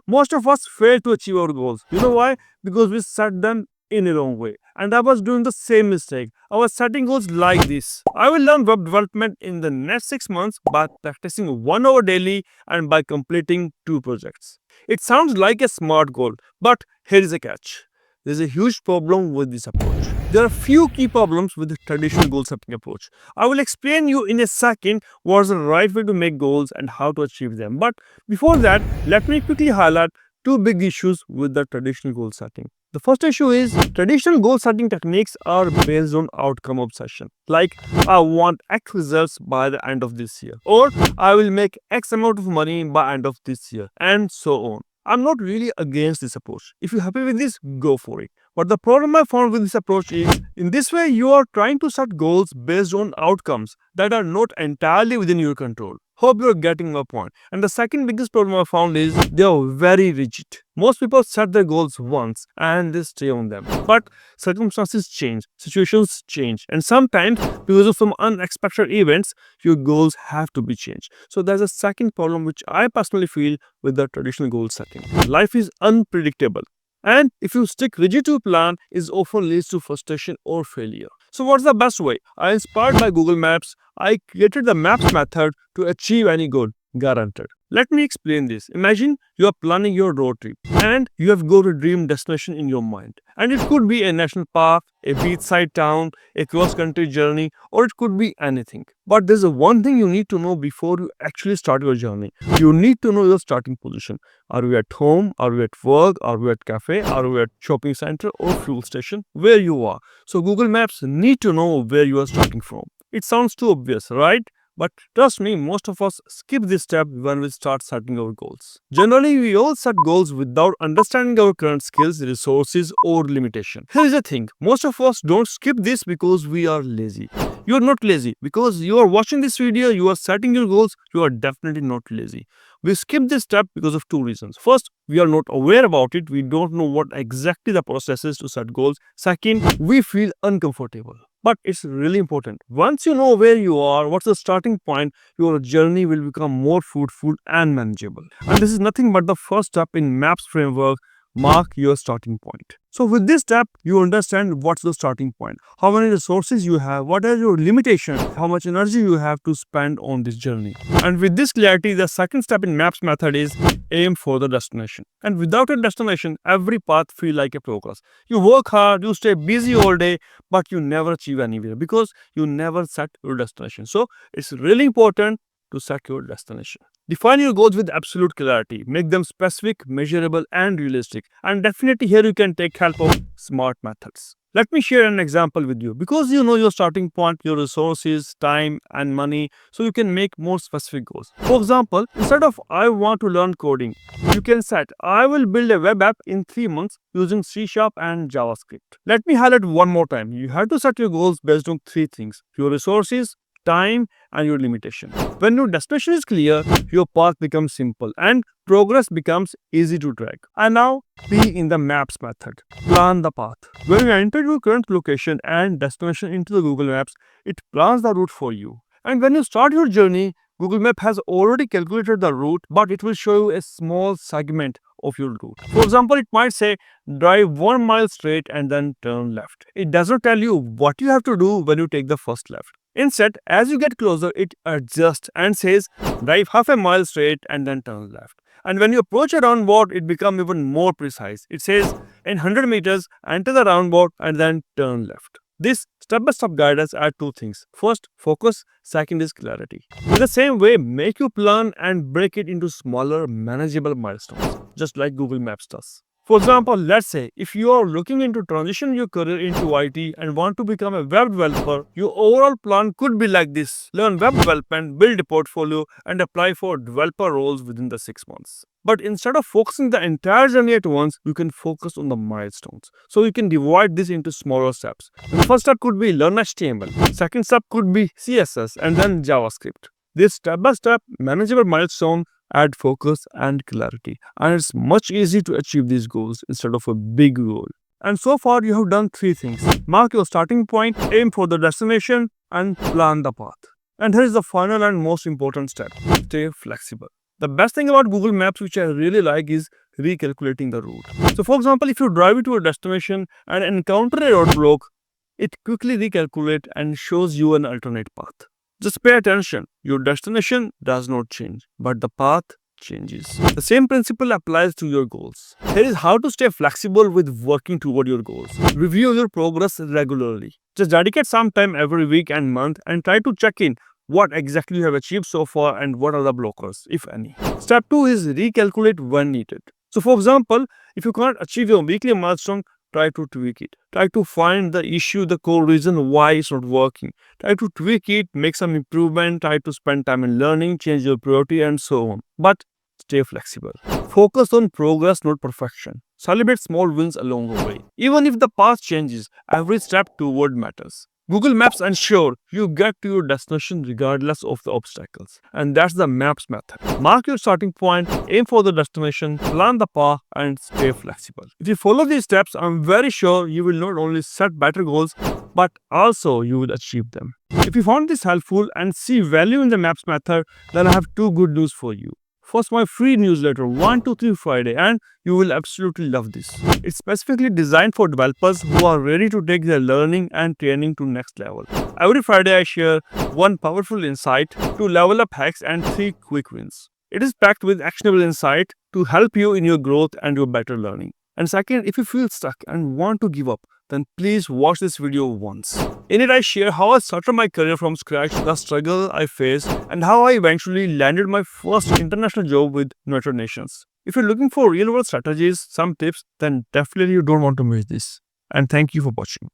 Most of us fail to achieve our goals. You know why? Because we set them in a wrong way. And I was doing the same mistake. I was setting goals like this. I will learn web development in the next 6 months by practicing 1 hour daily and by completing 2 projects. It sounds like a smart goal, but here is a catch. There's a huge problem with this approach. There are few key problems with the traditional goal setting approach. I will explain you in a second what's the right way to make goals and how to achieve them. But before that, let me quickly highlight two big issues with the traditional goal setting. The first issue is traditional goal setting techniques are based on outcome obsession. Like, I want X results by the end of this year, or I will make X amount of money by end of this year, and so on. I'm not really against this approach. If you're happy with this, go for it. But the problem I found with this approach is, in this way, you are trying to set goals based on outcomes that are not entirely within your control. Hope you're getting my point. And the second biggest problem I found is they are very rigid. Most people set their goals once and they stay on them. But circumstances change, situations change, and sometimes because of some unexpected events, your goals have to be changed. So there's a second problem which I personally feel with the traditional goal setting. Life is unpredictable. And if you stick rigid to a plan, it often leads to frustration or failure. So what's the best way? I inspired by Google Maps, I created the Maps method to achieve any goal, guaranteed. Let me explain this. Imagine you are planning your road trip and you have got a dream destination in your mind. And it could be a national park, a beachside town, a cross-country journey, or it could be anything. But there's a one thing you need to know before you actually start your journey. You need to know your starting position. Are you at home? Are you at work? Are you at cafe? Are you at shopping center or fuel station? Where you are. So Google Maps need to know where you are starting from. It sounds too obvious, right? But trust me, most of us skip this step when we start setting our goals. Generally, we all set goals without understanding our current skills, resources, or limitation. Here is the thing, most of us don't skip this because we are lazy. You are not lazy. Because you are watching this video, you are setting your goals, you are definitely not lazy. We skip this step because of two reasons. First, we are not aware about it. We don't know what exactly the process is to set goals. Second, we feel uncomfortable. But it's really important. Once you know where you are, what's the starting point, your journey will become more fruitful and manageable. And this is nothing but the first step in MAPS framework. Mark your starting point. So with this step, you understand what's the starting point, how many resources you have, what are your limitations, how much energy you have to spend on this journey. And with this clarity, the second step in MAPS method is aim for the destination. And without a destination, every path feels like a progress. You work hard, you stay busy all day, but you never achieve anywhere because you never set your destination. So it's really important to set your destination. Define your goals with absolute clarity. Make them specific, measurable, and realistic. And definitely here you can take help of SMART methods. Let me share an example with you. Because you know your starting point, your resources, time, and money, so you can make more specific goals. For example, instead of I want to learn coding, you can set I will build a web app in 3 months using C# and JavaScript. Let me highlight one more time. You have to set your goals based on 3 things: your resources, time, and your limitation. When your destination is clear, your path becomes simple and progress becomes easy to track. And now, be in the MAPS method. Plan the path. When you enter your current location and destination into the Google Maps, it plans the route for you. And when you start your journey, Google Map has already calculated the route, but it will show you a small segment of your route. For example, it might say drive 1 mile straight and then turn left. It does not tell you what you have to do when you take the first left. Instead, as you get closer, it adjusts and says drive half a mile straight and then turn left. And when you approach a roundabout, it becomes even more precise. It says in 100 meters, enter the roundabout and then turn left. This step-by-step guidance adds 2 things. First, focus. Second is clarity. In the same way, make your plan and break it into smaller, manageable milestones, just like Google Maps does. For example, let's say if you are looking into transition your career into IT and want to become a web developer, your overall plan could be like this: learn web development, build a portfolio, and apply for developer roles within the 6 months. But instead of focusing the entire journey at once, you can focus on the milestones. So you can divide this into smaller steps. The first step could be learn HTML. Second step could be CSS and then JavaScript. This step-by-step manageable milestone add focus and clarity, and it's much easier to achieve these goals instead of a big goal. And so far you have done 3 things: mark your starting point, aim for the destination, and plan the path. And here is the final and most important step: stay flexible. The best thing about Google Maps, which I really like, is recalculating the route. So, for example, if you drive to a destination and encounter a roadblock, it quickly recalculates and shows you an alternate path. Just pay attention. Your destination does not change, but the path changes. The same principle applies to your goals. Here is how to stay flexible with working toward your goals. Review your progress regularly. Just dedicate some time every week and month and try to check in what exactly you have achieved so far and what are the blockers, if any. Step 2 is recalculate when needed. So, for example, if you can't achieve your weekly milestone, try to tweak it. Try to find the issue, the core reason why it's not working. Try to tweak it, make some improvement, try to spend time in learning, change your priority, and so on. But stay flexible. Focus on progress, not perfection. Celebrate small wins along the way. Even if the path changes, every step toward matters. Google Maps ensure you get to your destination regardless of the obstacles. And that's the Maps method. Mark your starting point, aim for the destination, plan the path, and stay flexible. If you follow these steps, I'm very sure you will not only set better goals, but also you will achieve them. If you found this helpful and see value in the Maps method, then I have two good news for you. First, my free newsletter 123 Friday, and you will absolutely love this. It's specifically designed for developers who are ready to take their learning and training to next level. Every Friday I share one powerful insight, 2 level up hacks, and 3 quick wins. It is packed with actionable insight to help you in your growth and your better learning. And second, if you feel stuck and want to give up, then please watch this video once. In it, I share how I started my career from scratch, the struggle I faced, and how I eventually landed my first international job with United Nations. If you're looking for real-world strategies, some tips, then definitely you don't want to miss this. And thank you for watching.